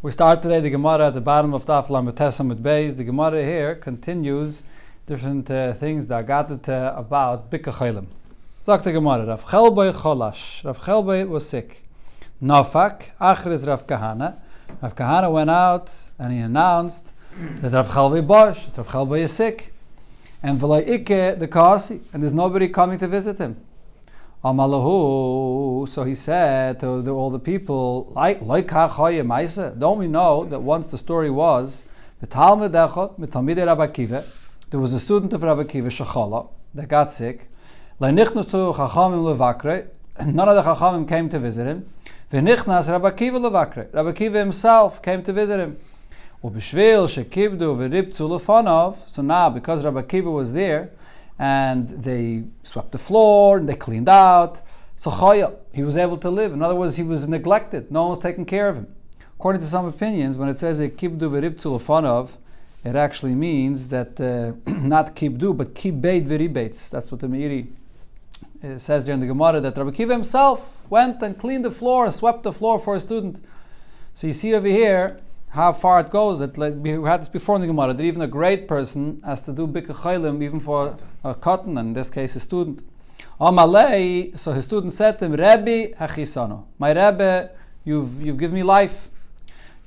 We start today the Gemara at the bottom of Daf Lamed Tesam with Beis. The Gemara here continues different things that got it about Bika Chaylim. Talk to Gemara. Rav Chelbei Cholash. Rav Chelbei was sick. Nafak, Achriz Rav Kahana. Rav Kahana went out and he announced that Rav Chelbei Bosh, that Rav Chelbei is sick. And V'lai Ike the Kasi, and there's nobody coming to visit him. Amalahu, so he said to all the people, don't we know that once the story was, there was a student of Rabbi Akiva, Shechala, that got sick. None of the Chachamim came to visit him. Rabbi Akiva himself came to visit him. So now, because Rabbi Akiva was there, and they swept the floor, and they cleaned out, so Chaya, he was able to live. In other words, he was neglected. No one was taking care of him. According to some opinions, when it says kibdu v'ribtu l'fanav, it actually means that not kibdu, but kibbeit v'ribeitz. That's what the Meiri says there in the Gemara, that Rabbi Akiva himself went and cleaned the floor, swept the floor for a student. So you see over here how far it goes. That, like, we had this before in the Gemara, that even a great person has to do bika chaylim even for a cotton, and in this case a student. Amalei, so his student said to him, Rebbe hachisano, my Rebbe, you've given me life.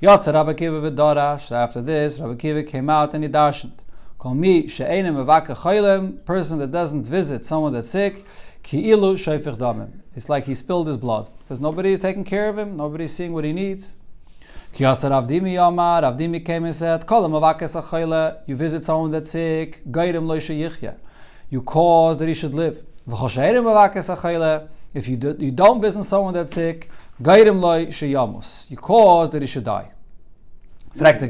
Yotza Rabbi Akiva v'darash. After this, Rabbi Akiva came out and he darshaned. Kol mi she'enem mevaka chaylim, person that doesn't visit someone that's sick, ki ilu shayfich damim. It's like he spilled his blood, because nobody is taking care of him, nobody's seeing what he needs. Ravdimi came and said, you visit someone that's sick, you cause that he should live. If you don't visit someone that's sick, you cause that he should die. Fragt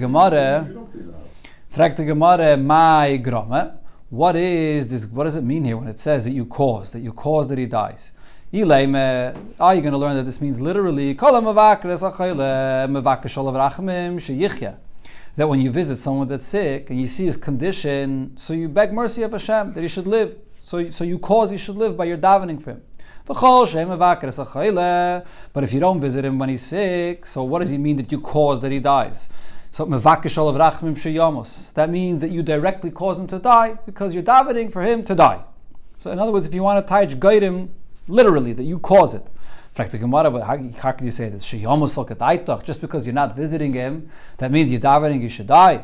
the Gemara, my grama, what is this? What does it mean here when it says that you cause that he dies? Are you going to learn that this means literally that when you visit someone that's sick and you see his condition, so you beg mercy of Hashem that he should live. So you cause he should live by your davening for him. But if you don't visit him when he's sick, so what does he mean that you cause that he dies? So that means that you directly cause him to die because you're davening for him to die. So in other words, if you want to touch Gaidim, literally, that you cause it. But how can you say this? Just because you're not visiting him, that means you're davening, you should die.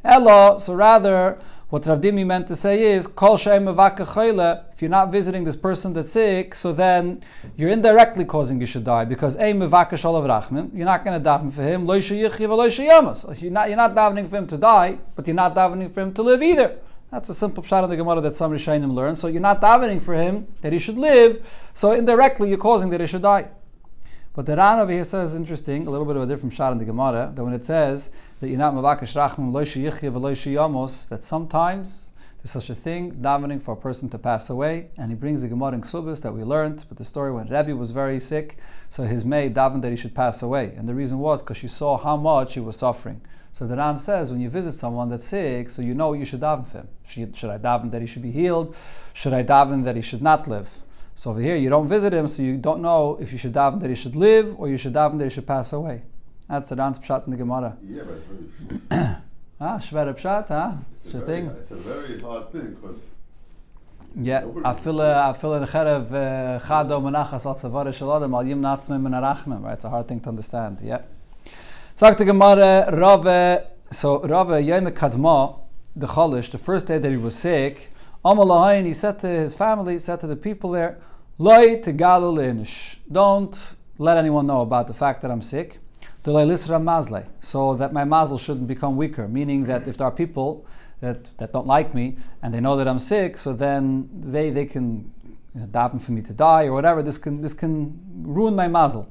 Elo, so rather, what Rav Dimi meant to say is, if you're not visiting this person that's sick, so then you're indirectly causing you should die, because you're not going to daven for him. You're not davening for him to die, but you're not davening for him to live either. That's a simple pshat in the Gemara that some Rishonim learn. So you're not davening for him that he should live, so indirectly you're causing that he should die. But the Ran over here says, interesting, a little bit of a different pshat in the Gemara, that when it says that you're not mavakesh rachmim lo sheyichya v'lo sheyamos, that sometimes there's such a thing, davening for a person to pass away, and he brings the Gemara in Ksubis that we learned, but the story when Rebbe was very sick, so his maid davened that he should pass away, and the reason was because she saw how much he was suffering. So the Ran says, when you visit someone that's sick, so you know you should daven for him. Should I daven that he should be healed? Should I daven that he should not live? So over here, you don't visit him, so you don't know if you should daven that he should live or you should daven that he should pass away. That's the Ran's pshat in the Gemara. Yeah, but it's shver pshat, it's a very hard thing, because yeah, I feel in cherev chado menachas al tzavar shalom al yim natzmei min arachmim. Right, it's a hard thing to understand. Yeah. So the Gemara, Rava Yom Kadma, the Cholish, the first day that he was sick, Amalahayin, he said to his family, he said to the people there, Loi tegalu leinish, don't let anyone know about the fact that I'm sick, so that my mazel shouldn't become weaker, meaning that if there are people that don't like me, and they know that I'm sick, so then they can daven for me to die, or whatever, this can ruin my mazel.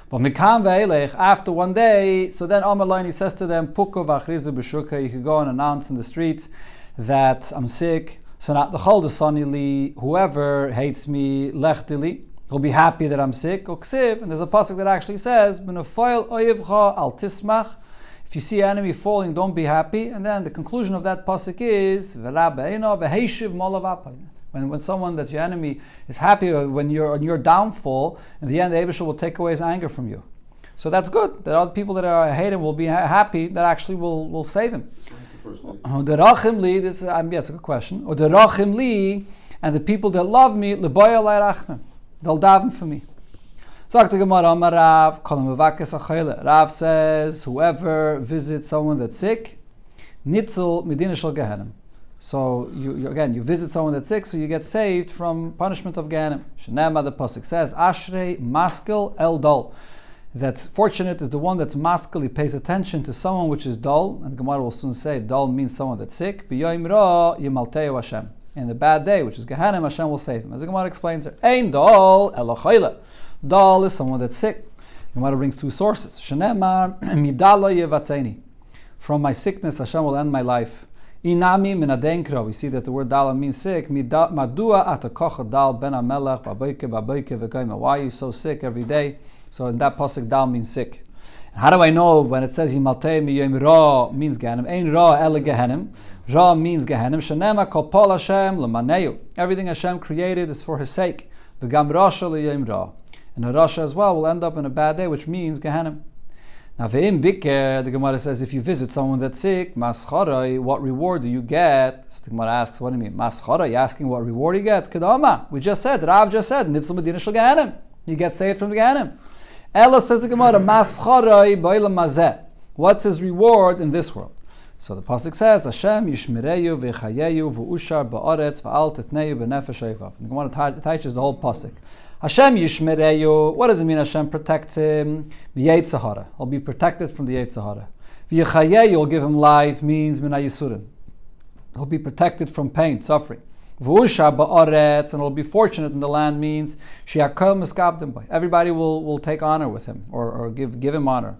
But after one day, so then Amalain, he says to them, Puko v'achrizu b'shuka, you can go and announce in the streets that I'm sick. So not the chol desanili, whoever hates me, lechtili, he'll be happy that I'm sick. And there's a pasuk that actually says, B'nefoil oyevcha al tismach. If you see an enemy falling, don't be happy. And then the conclusion of that pasuk is, V'rabeino v'heishiv molavapay. When someone that's your enemy is happy when you're on your downfall, in the end the Eibusha will take away his anger from you. So that's good. That other people that hate him will be happy that actually will save him. Uderachim li, it's a good question. Uderachim li, and the people that love me, leboya leirachmim, they'll daven for me. Sagt the Gemara, Amar Rav, kol mevakes achayla. Rav says, whoever visits someone that's sick, nitzel medina shel Gehenim. So you visit someone that's sick, so you get saved from punishment of Gehenim. Shenema, the pasuk says, Ashrei maskel el dol. That fortunate is the one that's maskel, he pays attention to someone which is dull, and the Gemara will soon say dull means someone that's sick. B'yoyim ra yimalteu Hashem. In the bad day, which is Gehenim, Hashem will save him. As the Gemara explains here, Ein dol elo chayla. Dull is someone that's sick. The Gemara brings two sources. Shenemar midalo yevatzeni. From my sickness, Hashem will end my life. Inami minadenkro. We see that the word dala means sick. Madua atakocha dal ben amelech baboike v'goyma. Why are you so sick every day? So in that pasuk, dal means sick. And how do I know when it says yimaltei miyom ra means Gehenim? Ein ra ele Gehenim. Ra means Gehenim. Shenema kol pol Hashem l'maneu. Everything Hashem created is for His sake. V'gam rasha l'yom ra. And a rasha as well will end up in a bad day, which means Gehenim. Now, ve'im biker, the Gemara says, if you visit someone that's sick, mascharai, what reward do you get? So the Gemara asks, what do you mean? Mascharai, asking what reward he gets? Kedama, we just said, Rav just said, nitzel medina shel Gehenim. You get saved from the Gehenim. Ella says the Gemara, mascharai ba'olam hazeh. What's his reward in this world? So the pasuk says, Hashem yishmereyu v'chayeyu v'ushar ba'aretz v'al titneyu b'nefesh oivav. The Gemara teaches the whole pasuk. Hashem yishmereyu. What does it mean? Hashem protects him. Yetzer hara. He'll be protected from the Yetzer hara. V'chayeyu, will give him life, means mina yisurim. He'll be protected from pain, suffering. V'ushar ba'aretz, and he'll be fortunate in the land, means she'akom eskabdim by. Everybody will take honor with him or give him honor.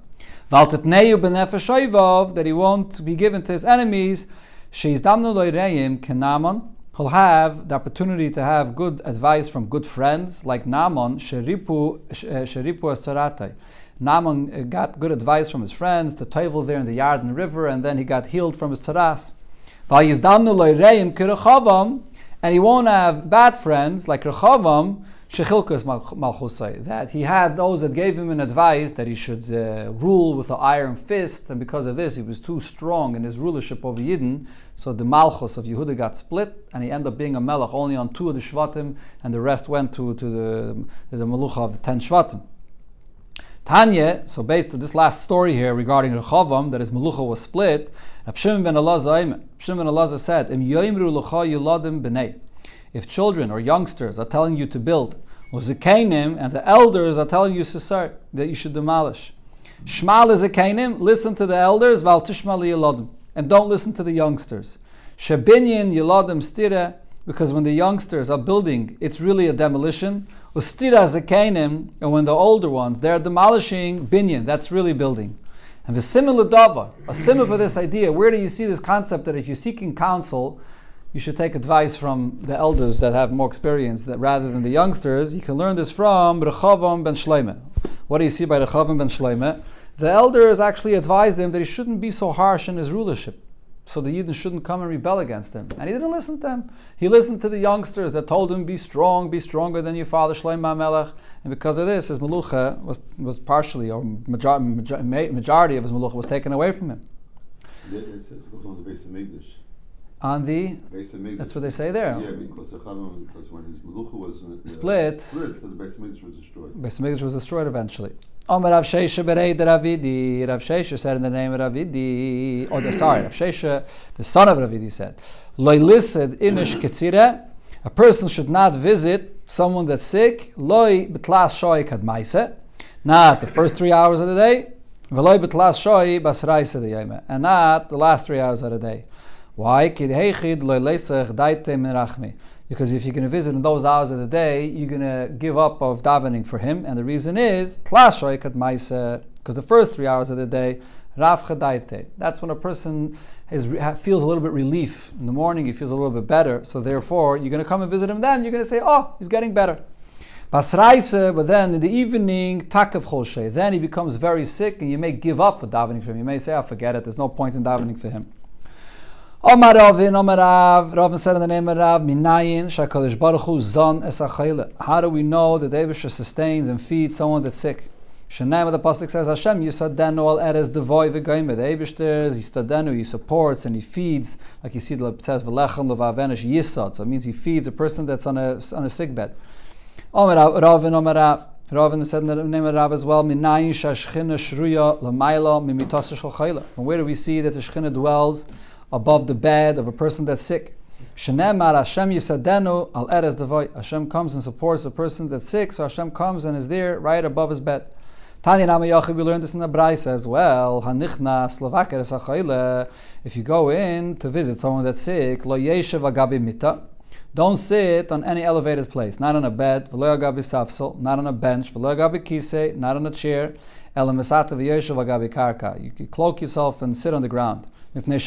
V'altetneyu b'nefesh oivav, that he won't be given to his enemies. She'izdamnu lo yireim kenamon. He'll have the opportunity to have good advice from good friends, like Naaman, Sheripu Asaratai. Naaman got good advice from his friends to toivel there in the Yarden River, and then he got healed from his tzaras. V'yizdamnu lo yireim kirechavam, and he won't have bad friends like Rechavam, Shechilkus Malchusai, that he had those that gave him an advice that he should rule with an iron fist, and because of this he was too strong in his rulership over Yidden, so the Malchus of Yehuda got split, and he ended up being a Melech only on 2 of the Shvatim, and the rest went to the Melucha of the 10 Shvatim. Tanya, so based on this last story here regarding Rechavam, that his Melucha was split, Shimon ben Elazar said, Im yoimru l'cha yuladim b'nei. If children or youngsters are telling you to build, and the elders are telling you that you should demolish, Shma l'zekeinim, listen to the elders, val tishma li'yeladim, and don't listen to the youngsters. Shebinyin yeladim stira, because when the youngsters are building, it's really a demolition. Ustira zekeinim, and when the older ones, they're demolishing binyan, that's really building. And the similar dava, a similar for this idea, where do you see this concept that if you're seeking counsel, you should take advice from the elders that have more experience rather than the youngsters? You can learn this from Rechavam ben Shloimeh. What do you see by Rechavam ben Shloimeh? The elders actually advised him that he shouldn't be so harsh in his rulership, so the Yidden shouldn't come and rebel against him. And he didn't listen to them. He listened to the youngsters that told him, be strong, be stronger than your father Shlomo HaMelech. And because of this, his Melucha was partially, or majority of his Melucha was taken away from him. It goes on the base of Mikdash. On the, that's what they say there. Yeah, because when his Melucha was split, so the base of Mikdash was destroyed. Base of Mikdash was destroyed eventually. Omer Rav Sheisha berei de Ravidi. Rav Sheisha said in the name of Ravidi, Rav Sheisha, the son of Ravidi, said, Loi lised imish ketzire, a person should not visit someone that's sick, Loi betlas shoi kadmaise, not the first 3 hours of the day, V'loi betlas shoi basraise de yeme, and not the last 3 hours of the day. Why? Because if you're going to visit in those hours of the day, you're going to give up of davening for him. And the reason is, because the first 3 hours of the day, that's when a person feels a little bit relief. In the morning, he feels a little bit better. So therefore, you're going to come and visit him then. You're going to say, oh, he's getting better. But then in the evening, takav choshe, then he becomes very sick, and you may give up for davening for him. You may say, forget it, there's no point in davening for him. Omar Ravin, Omar Rav, Ravin said in the name of Rav, Minayin, Shakadosh Baruch Hu Zon Es HaChayla. How do we know that the Eibusha sustains and feeds someone that's sick? Shenema, the pasuk says, Hashem yisadenu al eres devoy v'goyim. The Eibishter yisadenu, he supports and he feeds, like you see it says v'lechem levavenish yisad. So it means he feeds a person that's on a sick bed. Omer Rav. Ravin said in the name of Rav as well, Minayin shashchina shruya l'mayla mimitasa shel chayla. From where do we see that the Shechina dwells above the bed of a person that's sick? Shenemar Hashem yisadenu al eres devoy. Hashem comes and supports a person that's sick, so Hashem comes and is there right above his bed. Tanya Nama Yachid, we learned this in the Braisa as well. Hanichnas levaker es hachayla. If you go in to visit someone that's sick, lo yeshev agabi mita. Don't sit on any elevated place, not on a bed, v'lo agabi safsel, not on a bench, v'lo agabi kisei, not on a chair, ela mesata v'yeshev agabi karka. You can cloak yourself and sit on the ground. Because the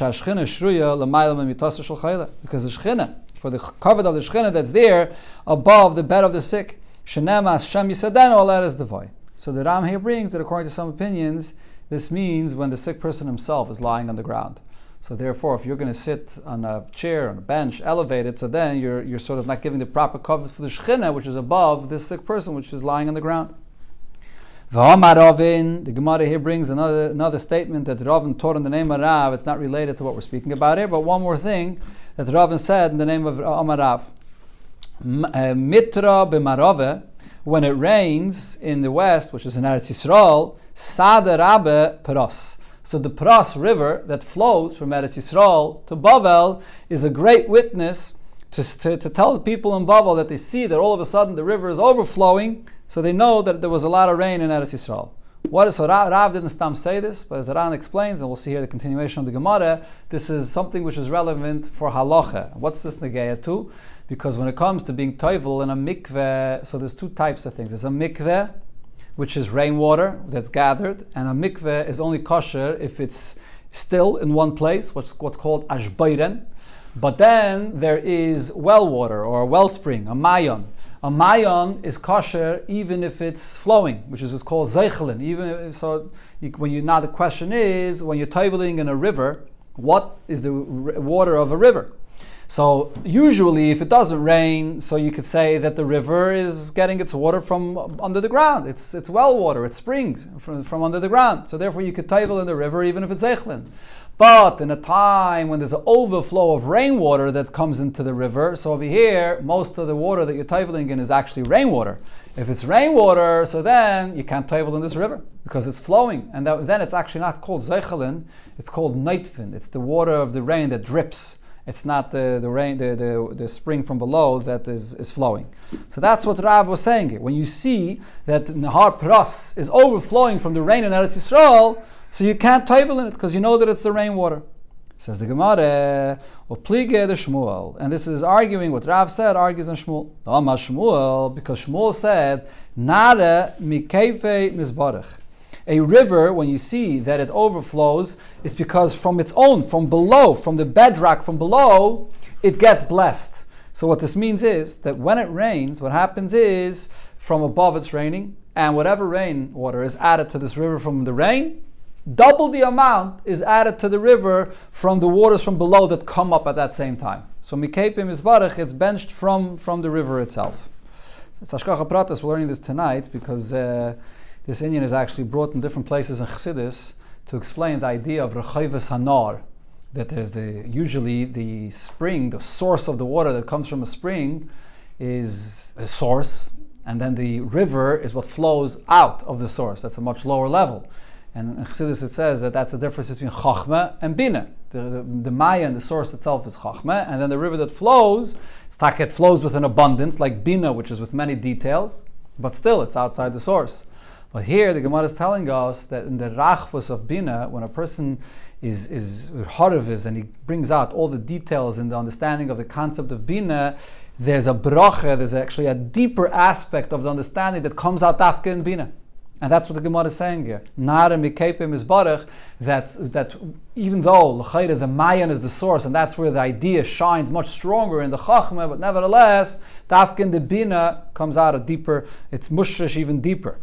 Shechina, for the cover of the Shechina that's there above the bed of the sick. So the Ram here brings that according to some opinions, this means when the sick person himself is lying on the ground. So therefore, if you're going to sit on a chair, on a bench, elevated, so then you're sort of not giving the proper cover for the Shechina, which is above this sick person, which is lying on the ground. The Gemara here brings another statement that Ravin taught in the name of Rav. It's not related to what we're speaking about here, but one more thing that Ravin said in the name of Amar Rav. Mitra b'marove, when it rains in the west, which is in Eretz Yisrael, Sada Rabbe Peros. So the Peros river that flows from Eretz Yisrael to Bavel is a great witness to tell the people in Bavel that they see that all of a sudden the river is overflowing, so they know that there was a lot of rain in Eretz Yisrael. So Rav didn't say this, but as Ran explains, and we'll see here the continuation of the Gemara, this is something which is relevant for halacha. What's this negeya to? Because when it comes to being toivel in a mikveh, so there's two types of things. There's a mikveh, which is rainwater that's gathered, and a mikveh is only kosher if it's still in one place, what's called ashbayren. But then there is well water or a wellspring, a mayon. A mayon is kosher even if it's flowing, which is called zeichelin. Now the question is, when you're toiveling in a river, what is the water of a river? So usually if it doesn't rain, so you could say that the river is getting its water from under the ground. It's well water, it springs from under the ground. So therefore you could toivel in the river even if it's zeichelin. But in a time when there's an overflow of rainwater that comes into the river, so over here, most of the water that you're toiveling in is actually rainwater. If it's rainwater, so then you can't toivel in this river because it's flowing. And then it's actually not called zeichelin, it's called neitfin. It's the water of the rain that drips. It's not the rain, the spring from below that is flowing. So that's what Rav was saying here. When you see that Nahar Pras is overflowing from the rain in Eretz Yisrael, so you can't toivel in it because you know that it's the rainwater. Says the Gemara, Plige the Shmuel. And this is arguing what Rav said, argues on Shmuel. Amma Shmuel, because Shmuel said, Nare mikeife mizbarach. A river, when you see that it overflows, it's because from below, from the bedrock from below, it gets blessed. So what this means is that when it rains, what happens is, from above it's raining, and whatever rainwater is added to this river from the rain, double the amount is added to the river from the waters from below that come up at that same time. So Mikepim Izbarach, it's benched from the river itself. It's Hashkacha Pratas, we're learning this tonight because this Inyan is actually brought in different places in Chassidus to explain the idea of Rechayves Hanar, that there's usually the spring, the source of the water that comes from a spring is a source, and then the river is what flows out of the source. That's a much lower level. And in Chassidus it says that that's the difference between Chachma and Bina. The Maya and the source itself is Chachma, and then the river that flows, it flows with an abundance, like Bina, which is with many details, but still it's outside the source. But here the Gemara is telling us that in the Rachvus of Bina, when a person is Haraviz and he brings out all the details in the understanding of the concept of Bina, there's a bracha, there's actually a deeper aspect of the understanding that comes out afka in Bina. And that's what the Gemara is saying here. Nara mikepim is barach, that even though l'chayre the mayan is the source, and that's where the idea shines much stronger in the chachma, but nevertheless, dafka in the bina comes out a deeper, it's mushrish even deeper.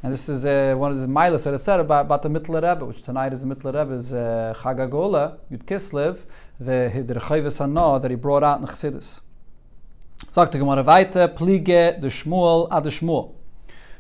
And this is one of the milas that it said about the Mittler Rebbe, which tonight is the Mittler Rebbe's Chag HaGola, Yud Kislev, the Rechayves Hana that he brought out in Chassidus. Sagt the Gemara weiter, Plige the Shmuel ad the Shmuel.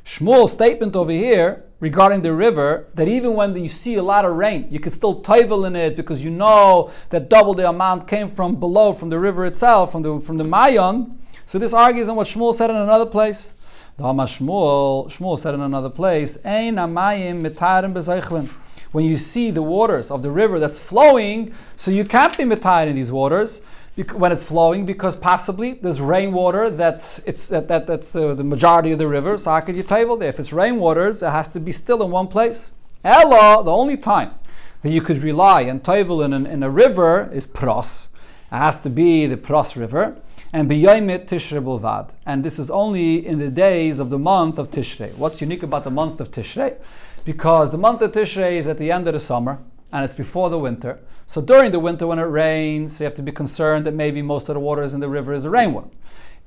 Shmuel's statement over here regarding the river, that even when you see a lot of rain, you could still toivel in it because you know that double the amount came from below, from the river itself, from the Mayon. So this argues on what Shmuel said in another place. Shmuel said in another place, Ein amayim mitarim bezeichlin. When you see the waters of the river that's flowing, so you can't be mitarim in these waters when it's flowing, because possibly there's rainwater that's the majority of the river. So how could you table there? If it's rainwaters, it has to be still in one place. Ella, the only time that you could rely on table in a river is pros. It has to be the pros river. And b'yomet Tishrei bulvad. And this is only in the days of the month of Tishrei. What's unique about the month of Tishrei? Because the month of Tishrei is at the end of the summer, and it's before the winter. So during the winter when it rains, you have to be concerned that maybe most of the waters in the river is the rainwater.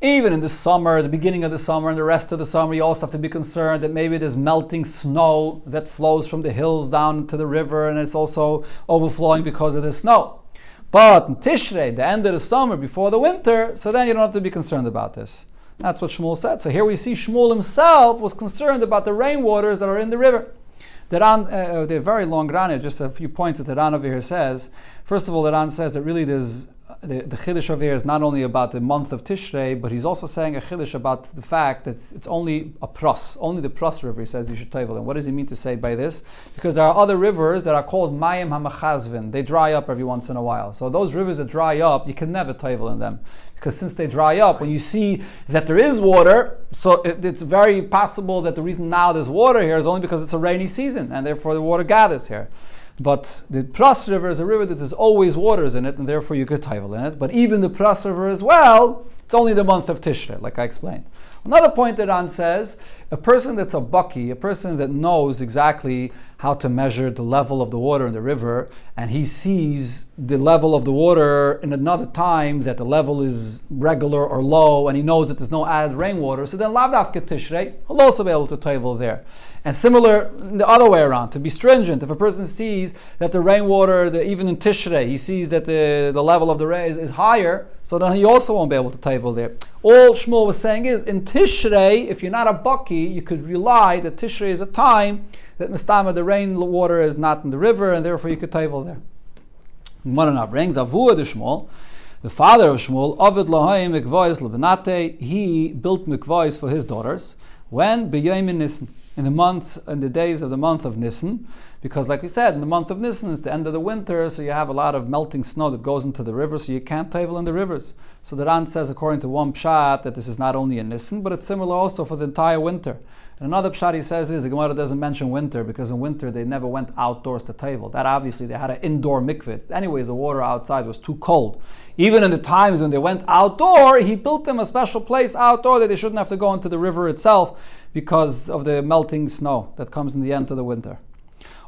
Even in the summer, the beginning of the summer and the rest of the summer, you also have to be concerned that maybe there's melting snow that flows from the hills down to the river, and it's also overflowing because of the snow. But in Tishrei, the end of the summer before the winter, so then you don't have to be concerned about this. That's what Shmuel said. So here we see Shmuel himself was concerned about the rainwaters that are in the river. The Ran, the very long Ran, just a few points that the Ran over here says. First of all, the Ran says that really there's the Chiddush over here is not only about the month of Tishrei, but he's also saying a Chiddush about the fact that it's only a pros, only the pros river, he says you should toivel. And what does he mean to say by this? Because there are other rivers that are called Mayim HaMachazvin. They dry up every once in a while. So those rivers that dry up, you can never toivel in them. Because since they dry up, when you see that there is water, so it's very possible that the reason now there's water here is only because it's a rainy season, and therefore the water gathers here. But the Pras River is a river that there's always waters in it, and therefore you could toivel in it. But even the Pras River as well, it's only the month of Tishrei, like I explained. Another point that Ran says, a person that's a baki, a person that knows exactly how to measure the level of the water in the river, and he sees the level of the water in another time that the level is regular or low, and he knows that there's no added rainwater, so then lav dafka Tishrei, he'll also be able to toivel there. And similar the other way around, to be stringent, if a person sees that the rainwater, even in Tishrei, he sees that the level of the rain is higher, so then he also won't be able to toivel there. All Shmuel was saying is, in Tishrei, if you're not a baki, you could rely that Tishrei is a time that mistama, the rainwater is not in the river, and therefore you could toivel there. Gemara brings Avua de Shmuel, the father of Shmuel, Ovid Lahaim Mikvois Lebenate, he built mikvois for his daughters. When? B'yomin Nisan. In the days of the month of Nisan, because like we said, in the month of Nisan it's the end of the winter, so you have a lot of melting snow that goes into the river, so you can't toivel in the rivers. So the Ran says, according to one pshat, that this is not only in Nisan, but it's similar also for the entire winter. And another pshat he says is, the Gemara doesn't mention winter, because in winter they never went outdoors to toivel. That obviously, they had an indoor mikveh. Anyways, the water outside was too cold. Even in the times when they went outdoor, he built them a special place outdoor that they shouldn't have to go into the river itself because of the melting snow that comes in the end of the winter.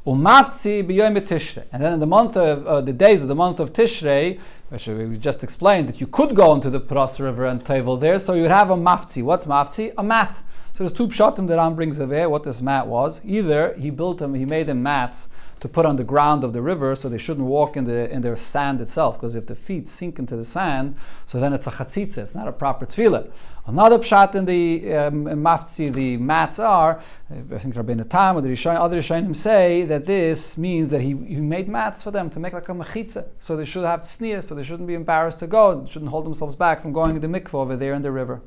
Umafzi b'yom Tishrei. And then in the month of the days of the month of Tishrei, which we just explained that you could go into the Pras River and toivel there, so you would have a mafzi. What's mafzi? A mat. So there's two pshatim that Ram brings over what this mat was. Either he made them mats to put on the ground of the river, so they shouldn't walk in their sand itself, because if the feet sink into the sand, so then it's a chatzitza, it's not a proper tefillah. Another pshat in the mafzi, the mats are, I think Rabbeinu Tam or the other Rishonim say that this means that he made mats for them to make like a mechitza, so they should have tznius, so they shouldn't be embarrassed to go, shouldn't hold themselves back from going to the mikveh over there in the river.